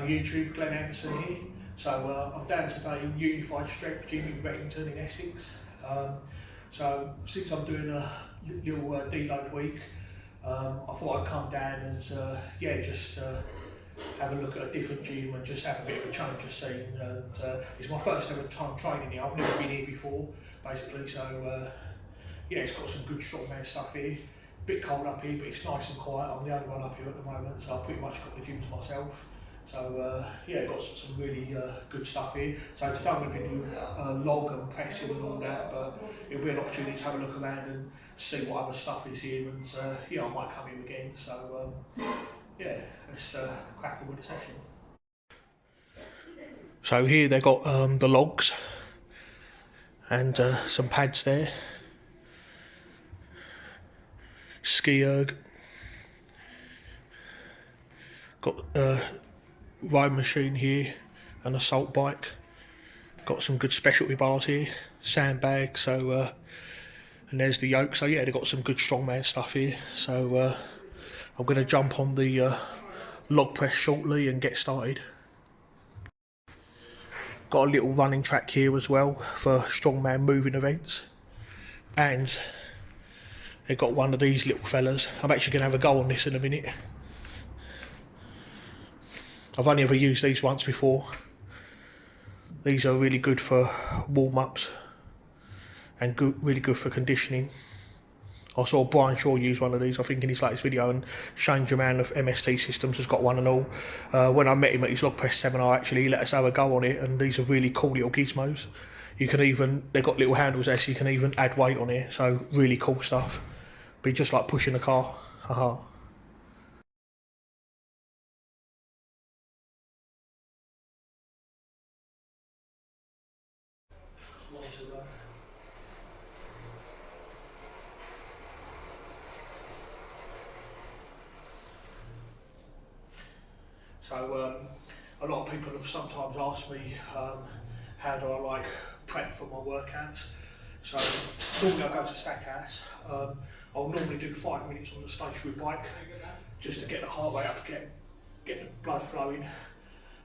YouTube, Glenn Anderson here. So I'm down today in Unified Strength Gym in Rettington in Essex. So since I'm doing a little deload week, I thought I'd come down and just have a look at a different gym and just have a bit of a change of scene. And it's my first ever time training here. I've never been here before, basically. So yeah, it's got some good strongman stuff here. Bit cold up here, but it's nice and quiet. I'm the only one up here at the moment, so I've pretty much got the gym to myself. So yeah, got some really good stuff here. So today I'm going to be doing log and pressing and all that, but it'll be an opportunity to have a look around and see what other stuff is here. And yeah, I might come here again. So yeah, let's crack on with the session. So here they've got the logs and some pads there. Ski erg, got a rowing machine here, an assault bike, got some good specialty bars here, sandbag, so and there's the yoke. So yeah, they've got some good strongman stuff here. So I'm going to jump on the log press shortly and get started. Got a little running track here as well for strongman moving events, and they've got one of these little fellas. I'm actually going to have a go on this in a minute. I've only ever used these once before. These are really good for warm-ups and really good for conditioning. I saw Brian Shaw use one of these, I think, in his latest video, and Shane German of MST Systems has got one and all. When I met him at his log press seminar, actually, he let us have a go on it, and these are really cool little gizmos. You can even, they've got little handles there, so you can even add weight on here, so really cool stuff. Be just like pushing a car. Haha. So a lot of people have sometimes asked me how do I like prep for my workouts. So normally I go to Stackhouse. I'll normally do 5 minutes on the stationary bike just to get the heart rate up, get the blood flowing.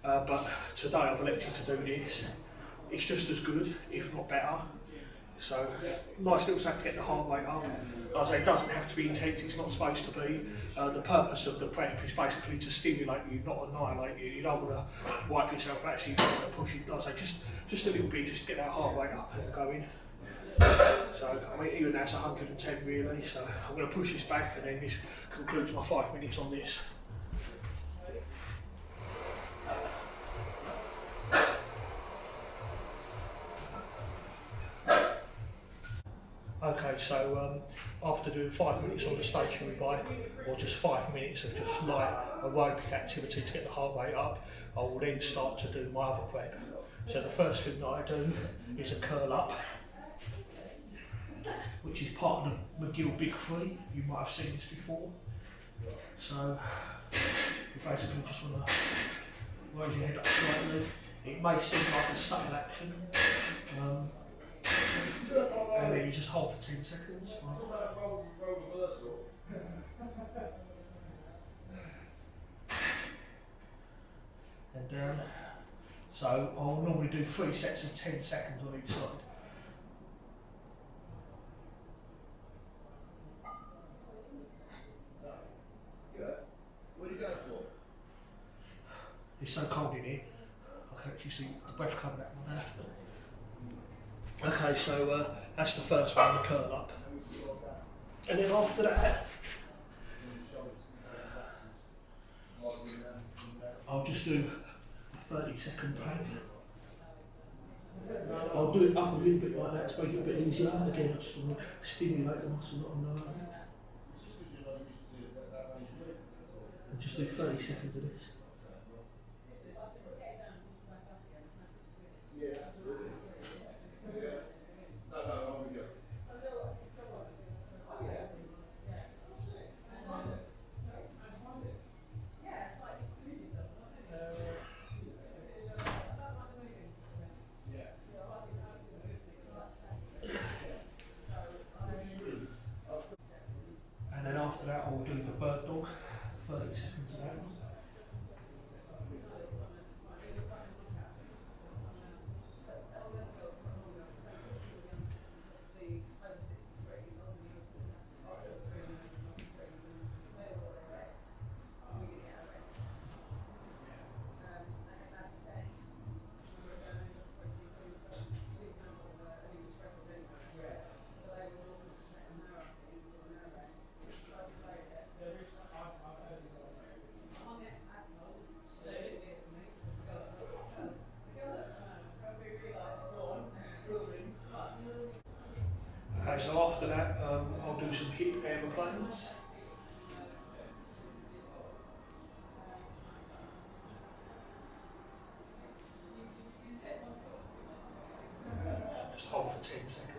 But today I've elected to do this. It's just as good, if not better. So nice little something to get the heart rate up. Like I say, it doesn't have to be intense, it's not supposed to be. The purpose of the prep is basically to stimulate you, not annihilate you. You don't want to wipe yourself out, so you don't want to push it. Like I say, just a little bit, just to get that heart rate up and going. So I mean, even that's 110 really, so I'm going to push this back, and then this concludes my 5 minutes on this. Okay, so after doing 5 minutes on the stationary bike, or just 5 minutes of just light aerobic activity to get the heart rate up, I will then start to do my other prep. So the first thing that I do is a curl up, which is part of the McGill Big Three. You might have seen this before. So you basically just want to raise your head up slightly. It may seem like a subtle action. And then you just hold for 10 seconds. And down. So I'll normally do 3 sets of 10 seconds on each side. What are you going for? It's so cold in here, I can actually see the breath coming out of my mouth. Okay, so that's the first one, the curl up. And then after that, I'll just do a 30-second pad. I'll do it up a little bit like that to make it a bit easier. Again, I just want to stimulate the muscle, not annihilate it. And just do 30 seconds of this. And then after that, I'll do the bird dog, 30 seconds of that. so after that I'll do some hip aeroplanes. Just hold for 10 seconds.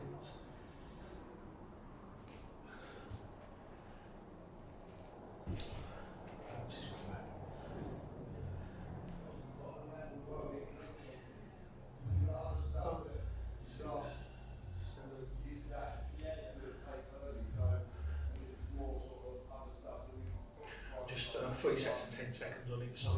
Just 3 sets of 10 seconds on each side.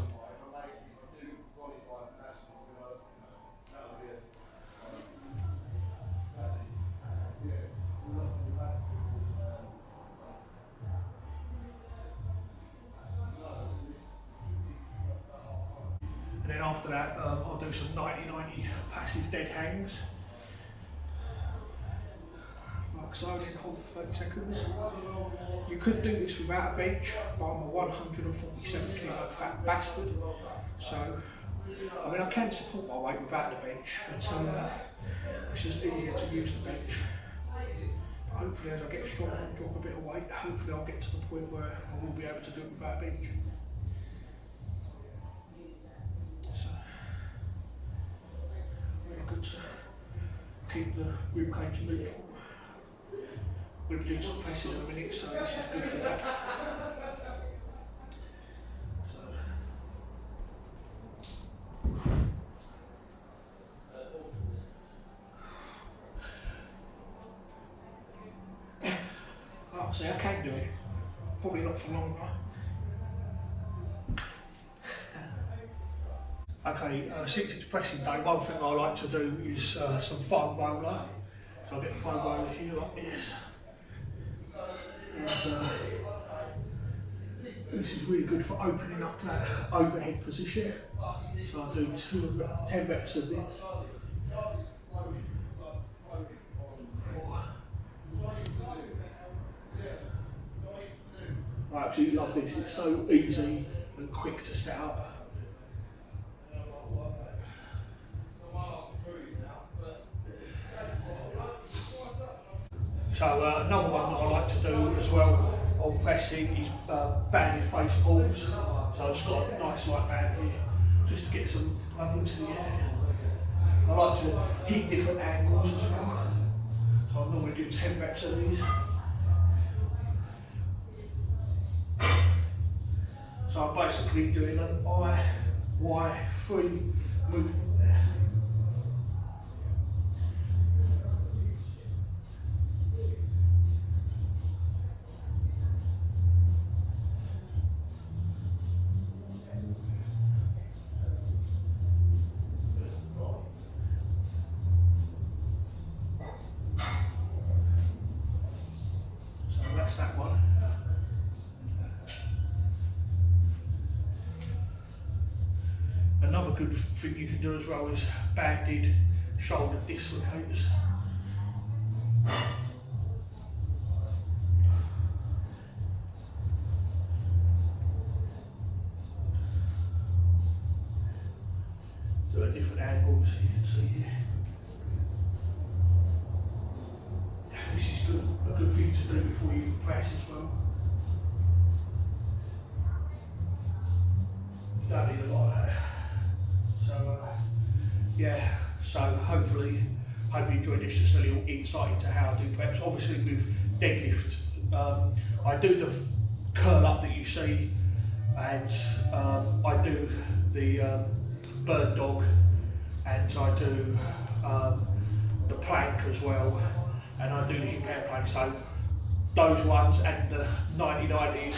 And then after that, I'll do some 90-90 passive dead hangs. Like so, then hold for 30 seconds. You could do this without a bench, but I'm a 147 kilo fat bastard. So, I mean, I can support my weight without the bench, but it's just easier to use the bench. But hopefully, as I get stronger and drop a bit of weight, hopefully I'll get to the point where I will be able to do it without a bench. Good to keep the rib cage neutral. We'll be doing some pressing in a minute, so this is good for that. Oh, see, I can do it. Probably not for long though. Okay, since it's pressing day, one thing I like to do is some foam roller. So I get the foam roller here like this. And this is really good for opening up that overhead position. So I do 10 reps of this. 4. I absolutely love this, it's so easy and quick to set up. So another one that I like to do as well on pressing is banded face pulls. So I've just got a nice light band here, just to get some love into the air. I like to hit different angles as well. So I normally do 10 reps of these. So I'm basically doing an I-Y-3 movement there. So that's that one. Another good thing you can do as well is banded shoulder dislocators. Do at different angles, you can see here. This is good, a good thing to do before you press as well. You don't need a lot of that. So yeah, so hopefully hope you enjoyed this, just a little insight into how I do preps. Obviously with deadlifts, I do the curl up that you see, and I do the bird dog, and I do the plank as well, and I do the hip airplane. So those ones and the 90-90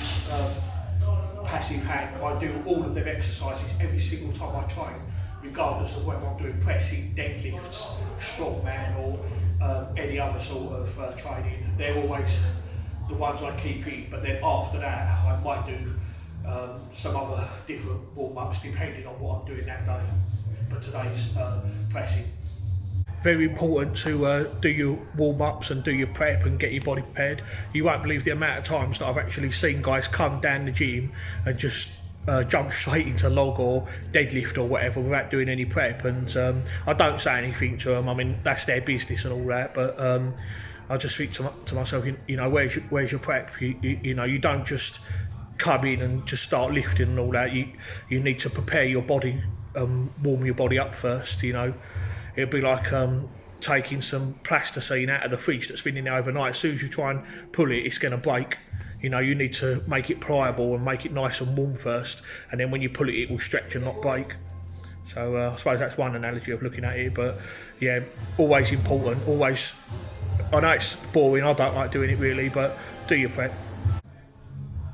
passive hang, I do all of them exercises every single time I train, regardless of whether I'm doing pressing, deadlifts, strongman or any other sort of training. They're always the ones I keep in, but then after that I might do some other different warm-ups depending on what I'm doing that day. But today's pressing. Very important to do your warm-ups and do your prep and get your body prepared. You won't believe the amount of times that I've actually seen guys come down the gym and just jump straight into log or deadlift or whatever without doing any prep, and I don't say anything to them. I mean, that's their business and all that, but I just think to myself, you know, where's your prep? You know, you don't just come in and just start lifting and all that. You need to prepare your body, warm your body up first. You know, it'd be like taking some plasticine out of the fridge that's been in there overnight. As soon as you try and pull it, it's going to break. You know, you need to make it pliable and make it nice and warm first, and then when you pull it, it will stretch and not break. So I suppose that's one analogy of looking at it. But yeah, always important. Always. I know it's boring. I don't like doing it really, but do your prep.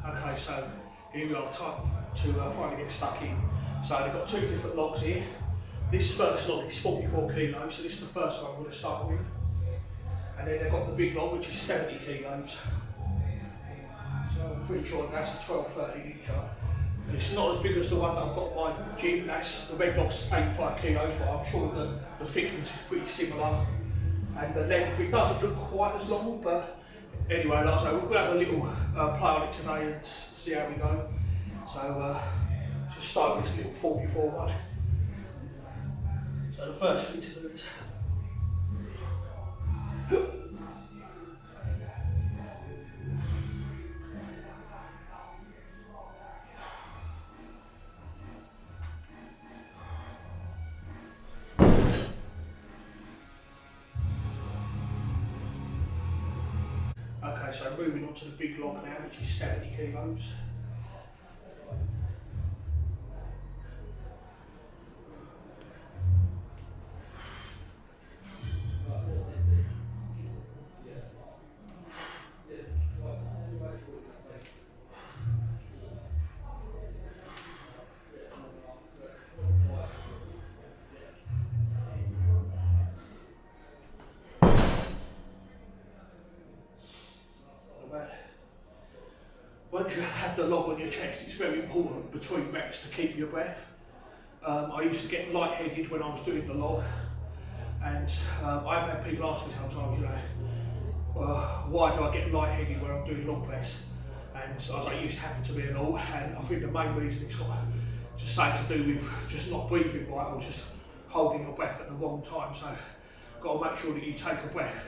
Okay, so here we are, time to finally get stuck in. So they've got two different logs here. This first log is 44 kilos, so this is the first one I'm going to start with. And then they've got the big log, which is 70 kilos. So I'm pretty sure that's a 12-13 incher. It's not as big as the one that I've got at my gym. That's the red log's 85 kilos, but I'm sure that the thickness is pretty similar. And the length, it doesn't look quite as long, but anyway, like I say, we'll have a little play on it today and see how we go. So just start with this little 44 one. So the first thing to do is okay, so moving on to the big log now, which is 70 kilos. Once you have the log on your chest, it's very important between reps to keep your breath. I used to get lightheaded when I was doing the log, and I've had people ask me sometimes, you know, why do I get lightheaded when I'm doing log press? And I was like, it used to happen to me and all, and I think the main reason it's got just something to do with just not breathing right or just holding your breath at the wrong time. So got to make sure that you take a breath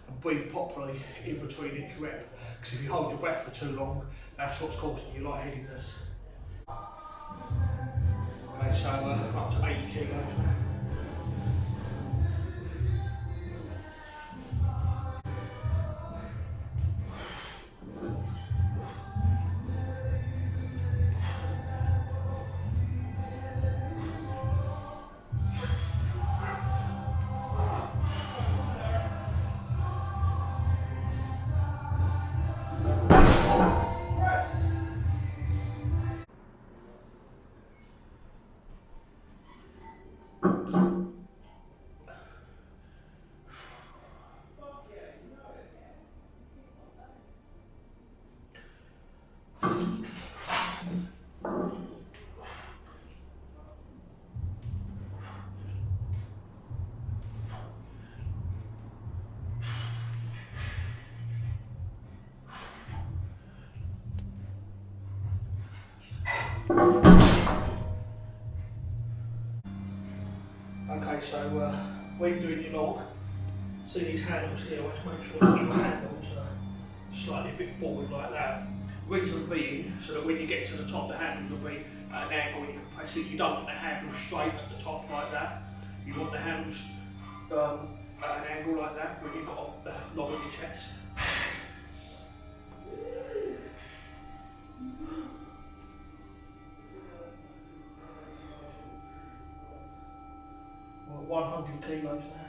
and breathe properly in between each rep, because if you hold your breath for too long, that's what's causing your lightheadedness. Okay, so up to 80 kilos now. Okay, so when doing your log, see these handles here, let's make sure that your handles are slightly a bit forward like that. Reason being, so that when you get to the top, the handles will be at an angle and you can press it. You don't want the handles straight at the top like that. You want the handles at an angle like that when you've got the log on your chest. 100 kilos now.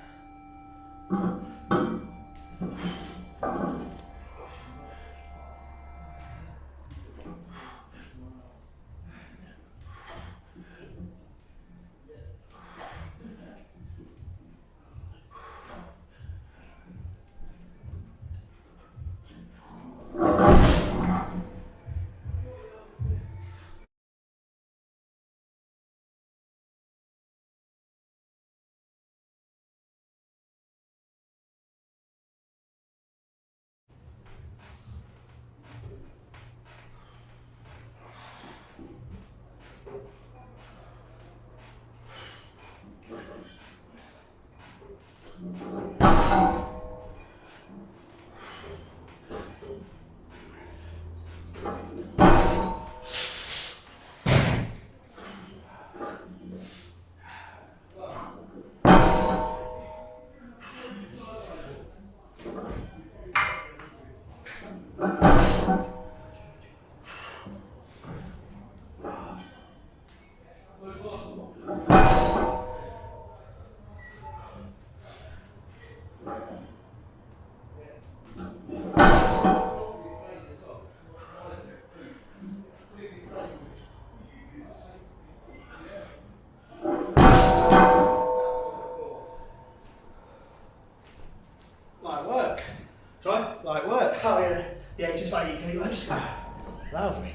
right? Like work. Oh yeah, yeah, just 80 kilos. Lovely.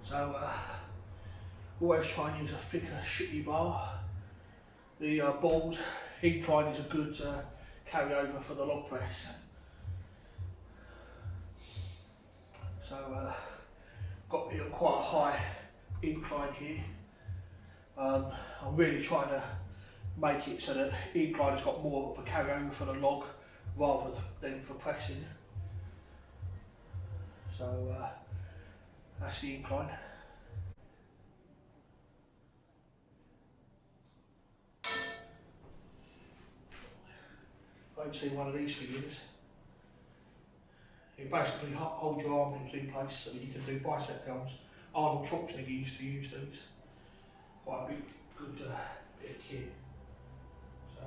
So always try and use a thicker, shitty bar. The bald incline is a good carryover for the log press. So got me on quite a high incline here. I'm really trying to make it so that the incline has got more of a carryover for the log rather than for pressing. So that's the incline. I haven't seen one of these for years. You basically hold your arms in place so that you can do bicep curls. Arnold Schwarzenegger used to use these. Quite a big, good bit of kit. So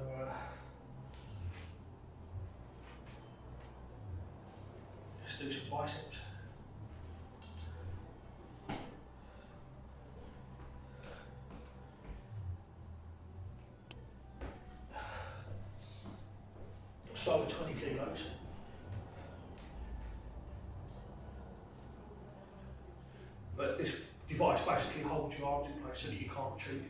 let's do some biceps. Start with 20 kilos. But this device basically holds your arms in place so that you can't cheat.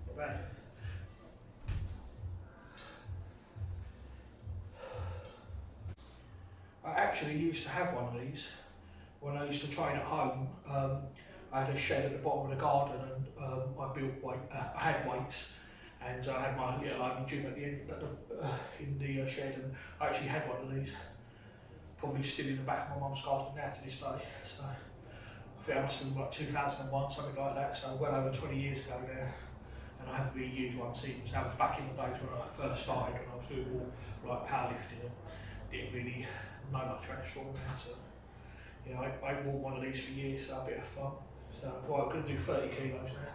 Not bad. actually used to have one of these when I used to train at home. I had a shed at the bottom of the garden, and I built I had weights, and I had my little open gym at the end in the shed, and I actually had one of these. Probably still in the back of my mum's garden now to this day. So I think that must have been like 2001, something like that. So well over 20 years ago now. And I haven't really used one since. That was back in the days when I first started, when I was doing more like powerlifting and didn't really know much about strongman. So yeah, I wore one of these for years, so a bit of fun. So well, I'm going to do 30 kilos now.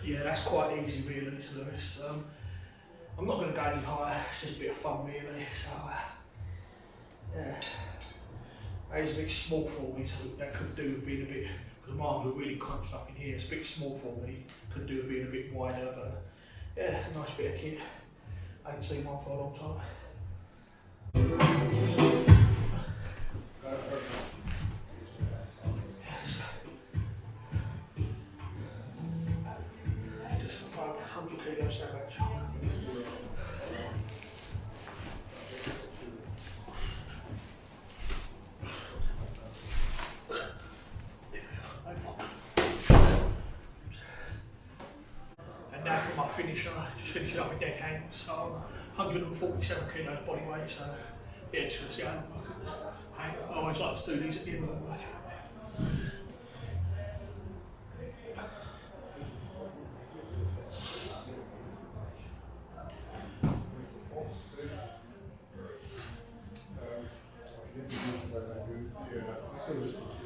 Yeah, that's quite easy really, to be honest. I'm not going to go any higher, it's just a bit of fun really. So yeah, that is a bit small for me, so that could do with being a bit, because my arms are really crunched up in here. It's a bit small for me, could do with being a bit wider, but yeah, nice bit of kit. I haven't seen one for a long time. Just for fun, 100 kilo sandbag. And now for my finisher, just finishing up with dead hang. So 147 kilos body weight. So yeah, just gonna see how hang. I always like to do these at the end of the workout. Yeah,